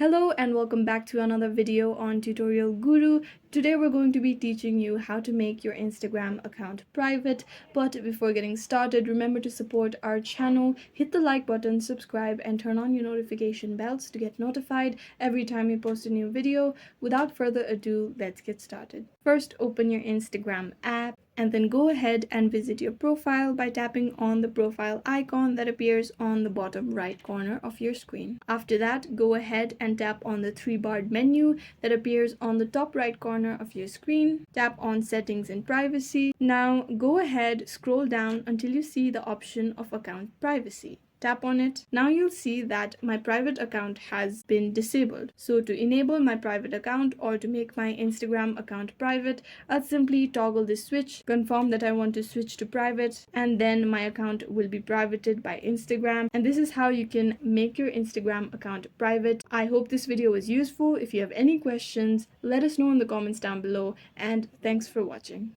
Hello and welcome back to another video on Tutorial Guru. Today we're going to be teaching you how to make your Instagram account private. But before getting started, remember to support our channel, hit the like button, subscribe and turn on your notification bells to get notified every time we post a new video. Without further ado, let's get started. First, open your Instagram app and then go ahead and visit your profile by tapping on the profile icon that appears on the bottom right corner of your screen. After that, go ahead and tap on the three-barred menu that appears on the top right corner of your screen. Tap on Settings and Privacy. Now go ahead, scroll down until you see the option of Account Privacy. Tap on it. Now you'll see that my private account has been disabled. So to enable my private account or to make my Instagram account private, I'll simply toggle this switch, confirm that I want to switch to private, and then my account will be privated by Instagram. And this is how you can make your Instagram account private. I hope this video was useful. If you have any questions, let us know in the comments down below, and thanks for watching.